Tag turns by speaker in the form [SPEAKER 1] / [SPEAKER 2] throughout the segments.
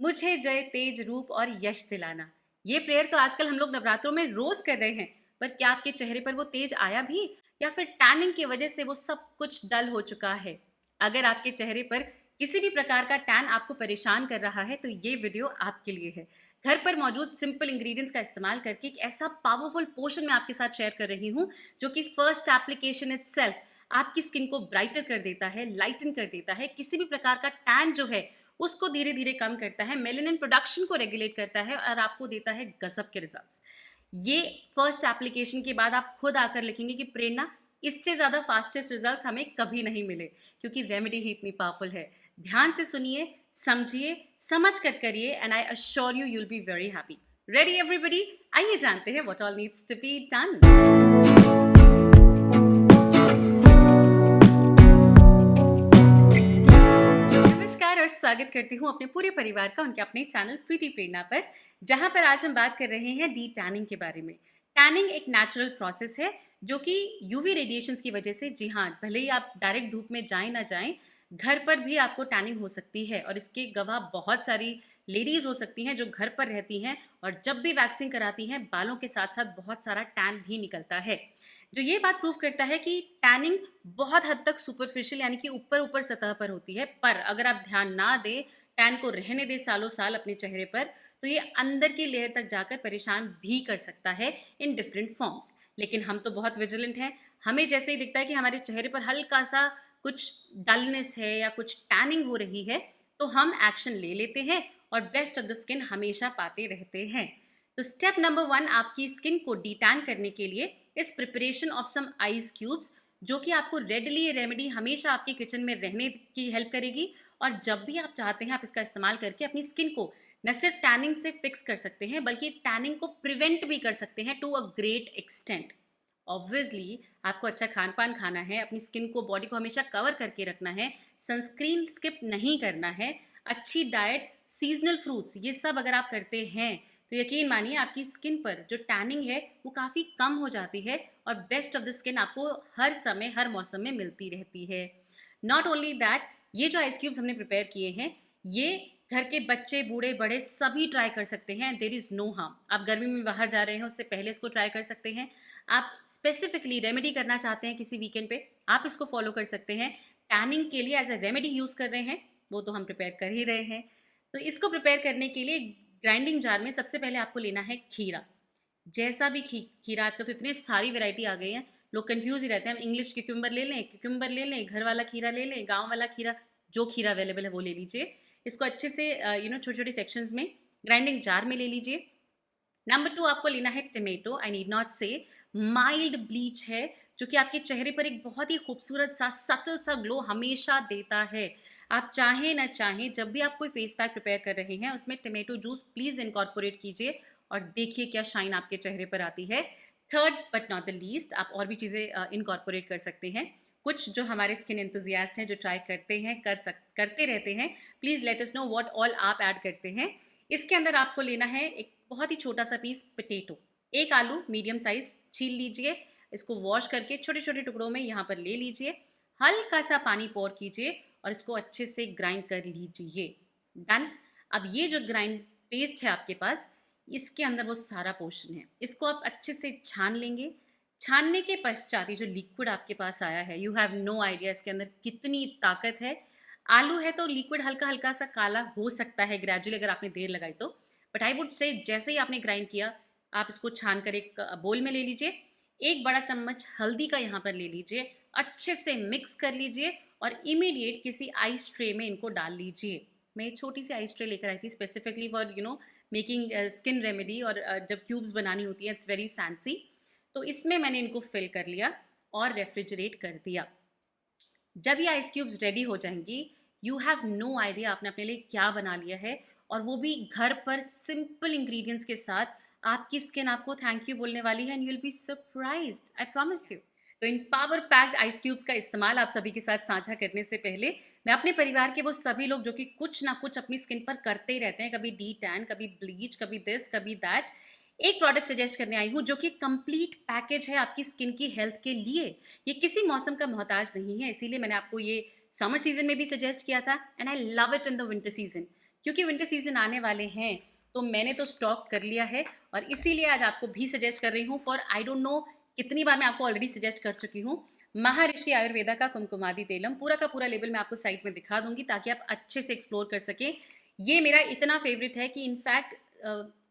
[SPEAKER 1] मुझे जय तेज रूप और यश दिलाना। ये प्रेयर तो आजकल हम लोग नवरात्रों में रोज कर रहे हैं। पर क्या आपके चेहरे पर वो तेज आया भी, या फिर टैनिंग की वजह से वो सब कुछ डल हो चुका है? अगर आपके चेहरे पर किसी भी प्रकार का टैन आपको परेशान कर रहा है तो ये वीडियो आपके लिए है। घर पर मौजूद सिंपल इंग्रेडिएंट्स का इस्तेमाल करके एक ऐसा पावरफुल पोशन मैं आपके साथ शेयर कर रही हूँ जो कि फर्स्ट एप्लीकेशन इटसेल्फ आपकी स्किन को ब्राइटर कर देता है, लाइटन कर देता है, किसी भी प्रकार का टैन जो है उसको धीरे धीरे कम करता है, मेलेनिन प्रोडक्शन को रेगुलेट करता है और आपको देता है गजब के रिजल्ट्स। ये फर्स्ट एप्लीकेशन के बाद आप खुद आकर लिखेंगे कि प्रेरणा, इससे ज़्यादा फास्टेस्ट रिजल्ट्स हमें कभी नहीं मिले, क्योंकि रेमेडी ही इतनी पावरफुल है। ध्यान से सुनिए, समझिए, समझ कर करिए, and I assure you will be very happy. Ready everybody? आइए जानते हैं what all needs to be done. नमस्कार और स्वागत करती हूँ अपने पूरे परिवार का उनके अपने चैनल प्रीति प्रेरणा पर, जहाँ पर आज हम बात कर रहे हैं डी टैनिंग के बारे में। टैनिंग एक नेचुरल प्रोसेस है जो कि यूवी रेडिएशंस की वजह से, जी हाँ, भले ही आप डायरेक्ट धूप में जाएं ना जाएं, घर पर भी आपको टैनिंग हो सकती है। और इसके गवाह बहुत सारी लेडीज हो सकती हैं जो घर पर रहती हैं और जब भी वैक्सिंग कराती हैं बालों के साथ साथ बहुत सारा टैन भी निकलता है, जो ये बात प्रूव करता है कि टैनिंग बहुत हद तक सुपरफिशियल यानी कि ऊपर ऊपर सतह पर होती है। पर अगर आप ध्यान ना दें, टैन को रहने दें सालों साल अपने चेहरे पर, तो ये अंदर की लेयर तक जाकर परेशान भी कर सकता है इन डिफरेंट फॉर्म्स। लेकिन हम तो बहुत विजिलेंट हैं। हमें जैसे ही दिखता है कि हमारे चेहरे पर हल्का सा कुछ डलनेस है या कुछ टैनिंग हो रही है, तो हम एक्शन ले लेते हैं और बेस्ट ऑफ द स्किन हमेशा पाते रहते हैं। तो स्टेप नंबर 1 आपकी स्किन को डिटैन करने के लिए इस preparation of some ice cubes, जो कि आपको रेडली ये रेमेडी हमेशा आपके किचन में रहने की हेल्प करेगी। और जब भी आप चाहते हैं आप इसका इस्तेमाल करके अपनी स्किन को न सिर्फ टैनिंग से फिक्स कर सकते हैं बल्कि टैनिंग को प्रिवेंट भी कर सकते हैं to a great extent. Obviously आपको अच्छा खान पान खाना है, अपनी स्किन को, बॉडी को हमेशा कवर करके रखना है, सनस्क्रीन स्किप नहीं करना है, अच्छी डाइट, सीजनल फ्रूट्स, ये सब अगर आप करते हैं तो यकीन मानिए आपकी स्किन पर जो टैनिंग है वो काफ़ी कम हो जाती है और बेस्ट ऑफ द स्किन आपको हर समय हर मौसम में मिलती रहती है। नॉट ओनली दैट, ये जो आइस क्यूब्स हमने प्रिपेयर किए हैं, ये घर के बच्चे, बूढ़े, बड़े सभी ट्राई कर सकते हैं। There is no harm. आप गर्मी में बाहर जा रहे हैं उससे पहले इसको ट्राई कर सकते हैं। आप स्पेसिफिकली रेमेडी करना चाहते हैं किसी वीकेंड पे, आप इसको फॉलो कर सकते हैं। टैनिंग के लिए एज अ रेमेडी यूज़ कर रहे हैं, वो तो हम प्रिपेयर कर ही रहे हैं। तो इसको प्रिपेयर करने के लिए ग्राइंडिंग जार में सबसे पहले आपको लेना है खीरा। जैसा भी खीरा, आजकल तो इतनी सारी वैरायटी आ गई है, लोग कंफ्यूज ही रहते हैं। हम इंग्लिश क्यूकम्बर ले लें, घर वाला खीरा ले लें, गांव वाला खीरा, जो खीरा अवेलेबल है वो ले लीजिए। इसको अच्छे से छोटे छोटे सेक्शंस में ग्राइंडिंग जार में ले लीजिए। नंबर 2 आपको लेना है टमेटो। आई नीड नॉट से, माइल्ड ब्लीच है जो कि आपके चेहरे पर एक बहुत ही खूबसूरत सा सटल सा ग्लो हमेशा देता है। आप चाहें ना चाहें, जब भी आप कोई फेस पैक प्रिपेयर कर रहे हैं उसमें टमेटो जूस प्लीज़ इनकॉर्पोरेट कीजिए और देखिए क्या शाइन आपके चेहरे पर आती है। Third but not the least, आप और भी चीज़ें इनकॉर्पोरेट कर सकते हैं। कुछ जो हमारे स्किन एंथुजियास्ट हैं जो ट्राई करते हैं, करते रहते हैं, please let us know what all आप ऐड करते हैं। इसके अंदर आपको लेना है एक बहुत ही छोटा सा पीस पोटैटो, एक आलू मीडियम साइज छील लीजिए, इसको वॉश करके छोटे छोटे टुकड़ों में यहाँ पर ले लीजिए, हल्का सा पानी पोर कीजिए और इसको अच्छे से ग्राइंड कर लीजिए। डन। अब ये जो ग्राइंड पेस्ट है आपके पास, इसके अंदर वो सारा पोर्शन है, इसको आप अच्छे से छान लेंगे। छानने के पश्चात ये जो लिक्विड आपके पास आया है, यू हैव नो आइडिया इसके अंदर कितनी ताकत है। आलू है तो लिक्विड हल्का हल्का सा काला हो सकता है ग्रेजुअली अगर आपने देर लगाई तो, बट आई वुड से जैसे ही आपने ग्राइंड किया आप इसको छान कर एक बोल में ले लीजिए। एक बड़ा चम्मच हल्दी का यहाँ पर ले लीजिए, अच्छे से मिक्स कर लीजिए और इमीडिएट किसी आइस ट्रे में इनको डाल लीजिए। मैं एक छोटी सी आइस ट्रे लेकर आई थी specifically for making skin remedy, और जब क्यूब्स बनानी होती है इट्स वेरी फैंसी, तो इसमें मैंने इनको फिल कर लिया और रेफ्रिजरेट कर दिया। जब ये आइस क्यूब्स रेडी हो जाएंगी, यू हैव नो आइडिया आपने अपने लिए क्या बना लिया है, और वो भी घर पर सिंपल इंग्रेडिएंट्स के साथ। आपकी स्किन आपको थैंक यू बोलने वाली है and you will be surprised, I promise you. तो इन पावर पैक्ड आइस क्यूब्स का इस्तेमाल आप सभी के साथ साझा करने से पहले मैं अपने परिवार के वो सभी लोग जो कि कुछ ना कुछ अपनी स्किन पर करते ही रहते हैं, कभी डी टैन, कभी ब्लीच, कभी दिस, कभी दैट, एक प्रोडक्ट सजेस्ट करने आई हूँ जो कि कंप्लीट पैकेज है आपकी स्किन की हेल्थ के लिए। ये किसी मौसम का मोहताज नहीं है, इसीलिए मैंने आपको ये समर सीजन में भी सजेस्ट किया था and I love it in the winter season, क्योंकि विंटर सीजन आने वाले हैं तो मैंने तो स्टॉक कर लिया है और इसीलिए आज आपको भी सजेस्ट कर रही हूँ फॉर आई डोंट नो कितनी बार मैं आपको ऑलरेडी सजेस्ट कर चुकी हूँ। महर्षि आयुर्वेदा का कुमकुमादि तेलम, पूरा का पूरा लेबल मैं आपको साइट में दिखा दूंगी ताकि आप अच्छे से एक्सप्लोर कर सकें। ये मेरा इतना फेवरेट है कि इनफैक्ट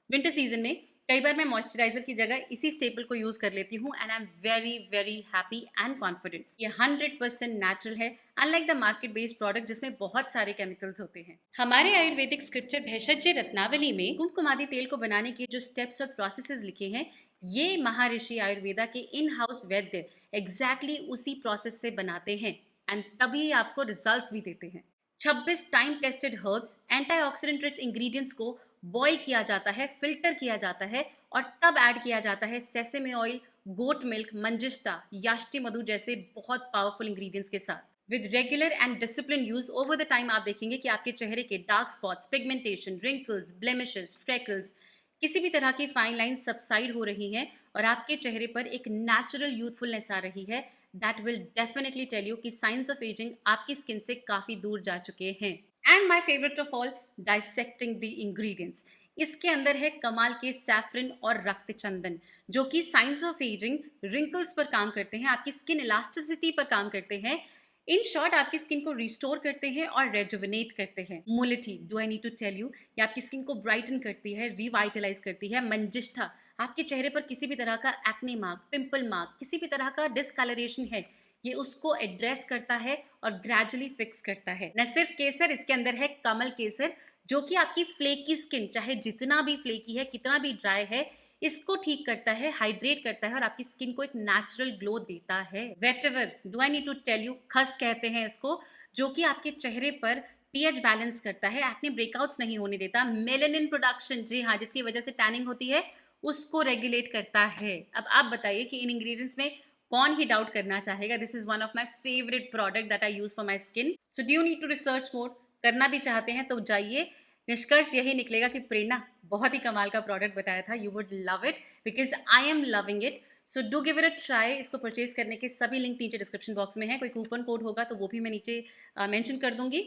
[SPEAKER 1] विंटर सीजन में कई बार मैं मॉइस्चराइजर की जगह इसी स्टेपल को यूज कर लेती हूँ and I am very very happy and confident. ये 100% नेचुरल है, unlike the market based product जिसमें बहुत सारे केमिकल्स होते हैं। हमारे आयुर्वेदिक स्क्रिप्चर भेषज रत्नावली में कुमकुमादि तेल को बनाने के जो स्टेप्स और प्रोसेसेस लिखे हैं, ये महर्षि आयुर्वेदा के इन हाउस वैद्य एग्जैक्टली उसी प्रोसेस से बनाते हैं एंड तभी आपको रिजल्ट्स भी देते हैं। 26 time tested herbs, antioxidant rich ingredients को बॉईल किया जाता है, फिल्टर किया जाता है और तब ऐड किया जाता है सेसेमे ऑयल, गोट मिल्क, मंजिष्टा, याष्टी मधु जैसे बहुत पावरफुल इंग्रेडिएंट्स के साथ। With regular and discipline use over the time आप देखेंगे कि आपके चेहरे के dark spots, pigmentation, wrinkles, blemishes, freckles, किसी भी तरह की फाइन लाइन सबसाइड हो रही हैं और आपके चेहरे पर एक नेचुरल यूथफुलनेस आ रही है। That will definitely tell you कि साइंस ऑफ एजिंग आपकी स्किन से काफी दूर जा चुके हैं। And my favourite of all, dissecting the ingredients. इसके अंदर है कमाल के सैफरन और रक्त चंदन जो कि साइंस ऑफ एजिंग, रिंकल्स पर काम करते हैं, आपकी स्किन इलास्टिसिटी पर काम करते हैं। इन शॉर्ट आपकी स्किन को रिस्टोर करते हैं और रेजुविनेट करते हैं। मुलेठी, do I need to tell you, ये आपकी स्किन को ब्राइटन करती है, रिवाइटलाइज करती है। मंजिष्ठा, आपके चेहरे पर किसी भी तरह का एक्ने मार्क, पिंपल मार्क, किसी भी तरह का डिसकलरेशन है, ये उसको एड्रेस करता है और ग्रेजुअली फिक्स करता है। न सिर्फ केसर, इसके अंदर है कमल केसर जो कि आपकी फ्लेकी स्किन, चाहे जितना भी फ्लेकी है, कितना भी ड्राई है, इसको ठीक करता है, हाइड्रेट करता है और आपकी स्किन को एक नेचुरल ग्लो देता है। Vetiver, do I need to tell you, खस कहते हैं इसको, जो कि आपके चेहरे पर पीएच बैलेंस करता है, एक्ने ब्रेकआउट्स नहीं होने देता। मेलेनिन प्रोडक्शन, जी हाँ, जिसकी वजह से टैनिंग होती है, उसको रेगुलेट करता है। अब आप बताइए कि इन इंग्रेडिएंट्स में कौन ही डाउट करना चाहेगा। This is one of my favourite product that I use for my skin. So do you need to research more, करना भी चाहते हैं तो जाइए। निष्कर्ष यही निकलेगा कि प्रेरणा बहुत ही कमाल का प्रोडक्ट बताया था। You would love it because I am loving it. So do give it a try. इसको परचेज करने के सभी लिंक नीचे डिस्क्रिप्शन बॉक्स में है। कोई कूपन कोड होगा तो वो भी मैं नीचे मेंशन कर दूंगी।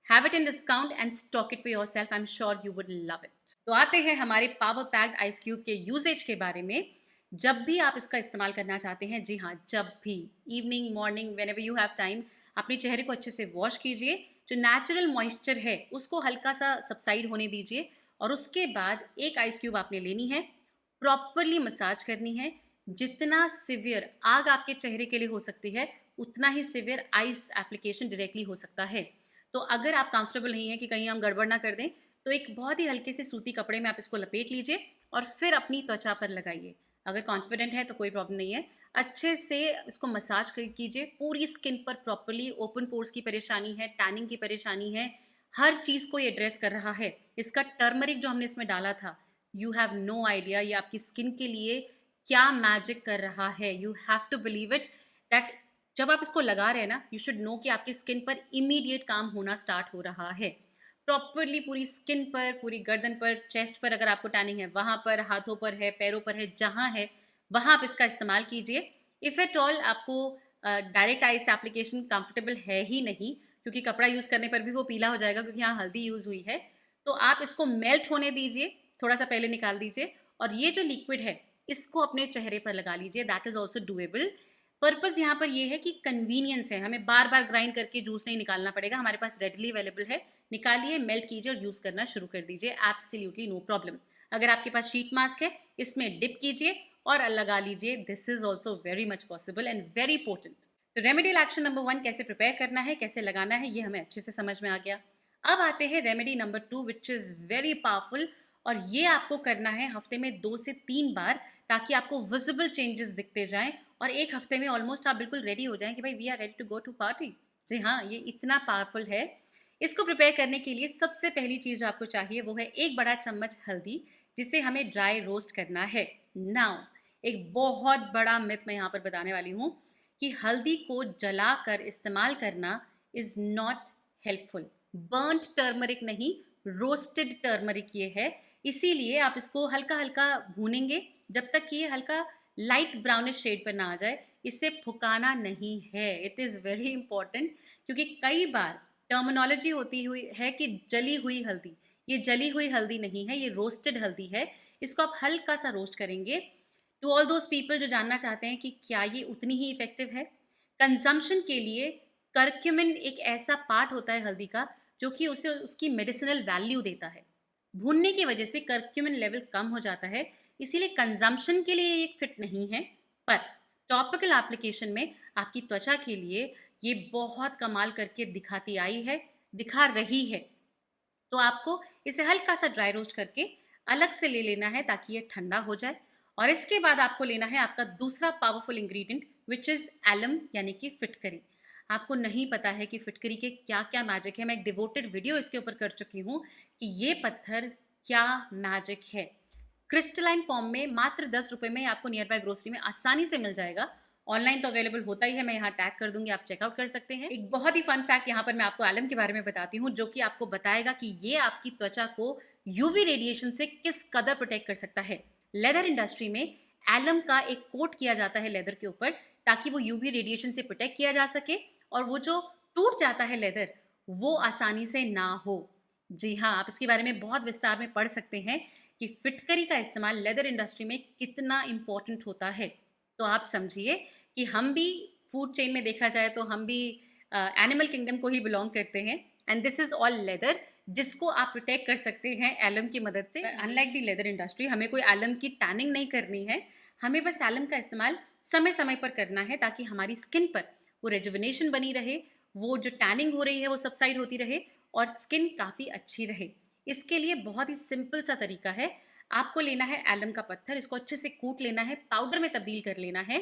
[SPEAKER 1] Have it in discount and stock it for your self. I am sure you would love it. तो आते हैं हमारे पावर पैक्ड आइस क्यूब के यूजेज के बारे में। जब भी आप इसका इस्तेमाल करना चाहते हैं, जी हाँ, जब भी, evening, morning, whenever you have time, अपने चेहरे को अच्छे से वॉश कीजिए, जो नेचुरल मॉइस्चर है उसको हल्का सा सबसाइड होने दीजिए और उसके बाद एक आइस क्यूब आपने लेनी है, प्रॉपरली मसाज करनी है। जितना सिवियर आग आपके चेहरे के लिए हो सकती है, उतना ही सिवियर आइस एप्लीकेशन डायरेक्टली हो सकता है। तो अगर आप कंफर्टेबल नहीं है कि कहीं हम गड़बड़ ना कर दें, तो एक बहुत ही हल्के से सूती कपड़े में आप इसको लपेट लीजिए और फिर अपनी त्वचा पर लगाइए। अगर कॉन्फिडेंट है तो कोई प्रॉब्लम नहीं है, अच्छे से इसको मसाज कीजिए पूरी स्किन पर प्रॉपरली। ओपन पोर्स की परेशानी है, टैनिंग की परेशानी है, हर चीज़ को ये एड्रेस कर रहा है। इसका टर्मरिक जो हमने इसमें डाला था, यू हैव नो आइडिया ये आपकी स्किन के लिए क्या मैजिक कर रहा है। You have to believe it that जब आप इसको लगा रहे हैं ना, यू शुड नो कि आपकी स्किन पर इमीडिएट काम होना स्टार्ट हो रहा है। प्रॉपरली पूरी स्किन पर, पूरी गर्दन पर, चेस्ट पर अगर आपको टैनिंग है वहाँ पर, हाथों पर है, पैरों पर है, जहाँ है वहाँ आप इसका इस्तेमाल कीजिए। इफ़ एट ऑल आपको डायरेक्ट आइस एप्लीकेशन कंफर्टेबल है ही नहीं, क्योंकि कपड़ा यूज़ करने पर भी वो पीला हो जाएगा क्योंकि यहाँ हल्दी यूज़ हुई है, तो आप इसको मेल्ट होने दीजिए, थोड़ा सा पहले निकाल दीजिए और ये जो लिक्विड है इसको अपने चेहरे पर लगा लीजिए। That is also doable. Purpose यहाँ पर ये है कि कन्वीनियंस है, हमें बार बार ग्राइंड करके जूस नहीं निकालना पड़ेगा, हमारे पास रेडली अवेलेबल है। निकालिए, मेल्ट कीजिए और यूज़ करना शुरू कर दीजिए, एब्सोल्युटली नो प्रॉब्लम। अगर आपके पास शीट मास्क है, इसमें डिप कीजिए और लगा लीजिए। This is also very much possible and very potent. तो रेमेडियल एक्शन नंबर 1 कैसे प्रिपेयर करना है, कैसे लगाना है, ये हमें अच्छे से समझ में आ गया। अब आते हैं remedy number 2 which is very powerful और ये आपको करना है हफ्ते में 2 से 3 बार, ताकि आपको विजिबल चेंजेस दिखते जाएं और एक हफ्ते में ऑलमोस्ट आप बिल्कुल रेडी हो जाएं कि भाई we are ready to go to party. जी हाँ, ये इतना पावरफुल है। इसको प्रिपेयर करने के लिए सबसे पहली चीज़ जो आपको चाहिए वो है 1 बड़ा चम्मच हल्दी, जिसे हमें ड्राई रोस्ट करना है। नाउ एक बहुत बड़ा मिथ मैं यहाँ पर बताने वाली हूँ कि हल्दी को जलाकर इस्तेमाल करना is not helpful. Burned turmeric नहीं, रोस्टेड टर्मरिक ये है। इसीलिए आप इसको हल्का हल्का भूनेंगे जब तक कि ये हल्का लाइट ब्राउनिश शेड पर ना आ जाए। इसे फुकाना नहीं है। इट इज़ वेरी इंपॉर्टेंट, क्योंकि कई बार टर्मिनोलॉजी होती हुई है कि जली हुई हल्दी, ये जली हुई हल्दी नहीं है, ये रोस्टेड हल्दी है। इसको आप हल्का सा रोस्ट करेंगे। टू ऑल दोज पीपल जो जानना चाहते हैं कि क्या ये उतनी ही इफेक्टिव है, कंजम्पशन के लिए करक्यूमिन एक ऐसा पार्ट होता है हल्दी का जो कि उसे उसकी मेडिसिनल वैल्यू देता है। भूनने की वजह से करक्यूमिन लेवल कम हो जाता है, इसीलिए कंजम्पशन के लिए ये फिट नहीं है। पर टॉपिकल एप्लीकेशन में आपकी त्वचा के लिए ये बहुत कमाल करके दिखा रही है। तो आपको इसे हल्का सा ड्राई रोस्ट करके अलग से ले लेना है ताकि ये ठंडा हो जाए। और इसके बाद आपको लेना है आपका दूसरा powerful ingredient which is alum यानी कि फिटकरी। आपको नहीं पता है कि फिटकरी के क्या क्या मैजिक है। मैं एक डिवोटेड वीडियो इसके ऊपर कर चुकी हूँ कि ये पत्थर क्या मैजिक है। क्रिस्टलाइन फॉर्म में मात्र 10 रुपये में आपको नियर बाय ग्रोसरी में आसानी से मिल जाएगा। ऑनलाइन तो अवेलेबल होता ही है, मैं यहाँ टैग कर दूंगी, आप चेकआउट कर सकते हैं। एक बहुत ही फन फैक्ट यहाँ पर मैं आपको एलम के बारे में बताती हूँ जो कि आपको बताएगा कि ये आपकी त्वचा को यूवी रेडिएशन से किस कदर प्रोटेक्ट कर सकता है। लेदर इंडस्ट्री में एलम का एक कोट किया जाता है लेदर के ऊपर ताकि वो यूवी रेडिएशन से प्रोटेक्ट किया जा सके और वो जो टूट जाता है लेदर वो आसानी से ना हो। जी हाँ, आप इसके बारे में बहुत विस्तार में पढ़ सकते हैं कि फिटकरी का इस्तेमाल लेदर इंडस्ट्री में कितना इम्पोर्टेंट होता है। तो आप समझिए कि हम भी फूड चेन में देखा जाए तो हम भी एनिमल किंगडम को ही बिलोंग करते हैं and this is all leather जिसको आप प्रोटेक्ट कर सकते हैं एलम की मदद से। अनलाइक द लेदर इंडस्ट्री हमें कोई एलम की टैनिंग नहीं करनी है, हमें बस एलम का इस्तेमाल समय समय पर करना है ताकि हमारी स्किन पर वो रेजुविनेशन बनी रहे, वो जो टैनिंग हो रही है वो सबसाइड होती रहे और स्किन काफ़ी अच्छी रहे। इसके लिए बहुत ही सिंपल सा तरीका है, आपको लेना है एलम का पत्थर, इसको अच्छे से कूट लेना है, पाउडर में तब्दील कर लेना है।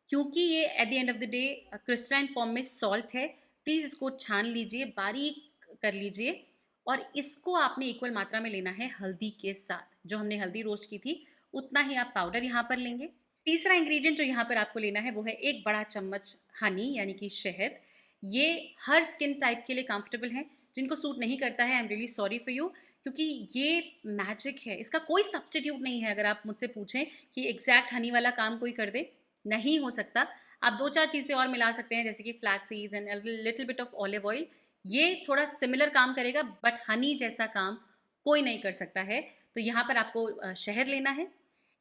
[SPEAKER 1] क्योंकि ये at the end of the day crystalline form में सॉल्ट है, प्लीज़ इसको छान लीजिए, बारीक कर लीजिए और इसको आपने इक्वल मात्रा में लेना है हल्दी के साथ। जो हमने हल्दी रोस्ट की थी उतना ही आप पाउडर यहाँ पर लेंगे। तीसरा इंग्रेडिएंट जो यहाँ पर आपको लेना है वो है 1 बड़ा चम्मच हनी यानी कि शहद। ये हर स्किन टाइप के लिए कंफर्टेबल है, जिनको सूट नहीं करता है I am really sorry for you, क्योंकि ये मैजिक है, इसका कोई सब्सटीट्यूट नहीं है। अगर आप मुझसे पूछें कि एग्जैक्ट हनी वाला काम कोई कर दे, नहीं हो सकता। आप 2-4 चीज़ें और मिला सकते हैं जैसे कि flax seeds and little bit of olive oil, ये थोड़ा सिमिलर काम करेगा बट हनी जैसा काम कोई नहीं कर सकता है। तो यहाँ पर आपको शहद लेना है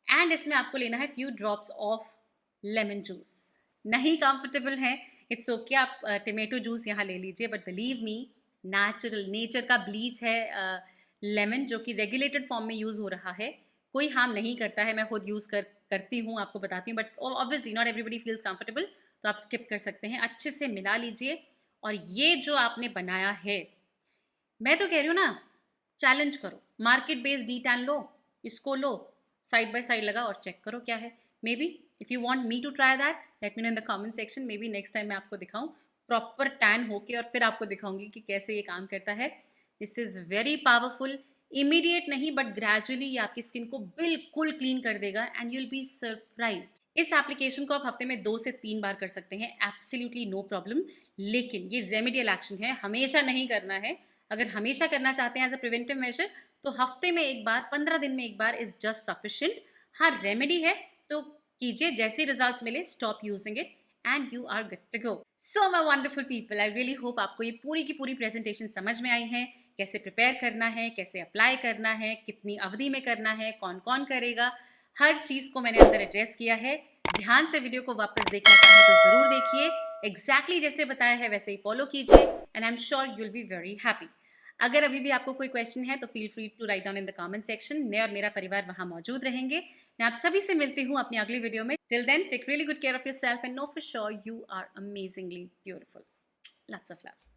[SPEAKER 1] एंड इसमें आपको लेना है few drops of lemon juice. नहीं कंफर्टेबल है इट्स ओके, आप टमेटो जूस यहाँ ले लीजिए, but believe me natural nature का ब्लीच है लेमन जो कि रेगुलेटेड फॉर्म में यूज़ हो रहा है, कोई हार्म नहीं करता है। मैं खुद यूज़ करती हूँ, आपको बताती हूँ, but obviously not everybody feels comfortable, तो आप स्किप कर सकते हैं। अच्छे से मिला लीजिए और ये जो आपने बनाया है, मैं तो कह रही हूँ ना, चैलेंज करो, मार्केट बेस्ड डी टैन लो, इसको लो, साइड बाय साइड लगा और चेक करो क्या है। Maybe if you want me to try that let me know in the comment section, maybe next time मैं आपको दिखाऊँ प्रॉपर टैन होके और फिर आपको दिखाऊंगी कि कैसे ये काम करता है। This is very powerful, immediate नहीं बट ग्रेजुअली ये आपकी स्किन को बिल्कुल क्लीन कर देगा and you will be surprised. इस एप्लीकेशन को आप हफ्ते में 2 से 3 बार कर सकते हैं, एब्सोल्युटली नो प्रॉब्लम। लेकिन ये रेमेडियल एक्शन है, हमेशा नहीं करना है। अगर हमेशा करना चाहते हैं एज अ प्रिवेंटिव मेजर तो हफ्ते में 1 बार, 15 दिन में 1 बार इज जस्ट सफिशिएंट। हाँ, रेमेडी है तो कीजिए, जैसे रिजल्ट्स मिले stop using it and you are good to go. So my wonderful people, I really hope आपको ये पूरी की पूरी प्रेजेंटेशन समझ में आई है, कैसे प्रिपेयर करना है, कैसे अप्लाई करना है, कितनी अवधि में करना है, कौन कौन करेगा, हर चीज़ को मैंने अंदर एड्रेस किया है। ध्यान से वीडियो को वापस देखना चाहें तो ज़रूर देखिए, एग्जैक्टली जैसे बताया है वैसे ही फॉलो कीजिए and I am sure you will be very happy. अगर अभी भी आपको कोई क्वेश्चन है तो feel free to write down in the comment section, मैं और मेरा परिवार वहाँ मौजूद रहेंगे। मैं आप सभी से मिलती हूँ अपनी अगली वीडियो में। Till then take really good care of yourself and know for sure you are amazingly beautiful. Lots of love.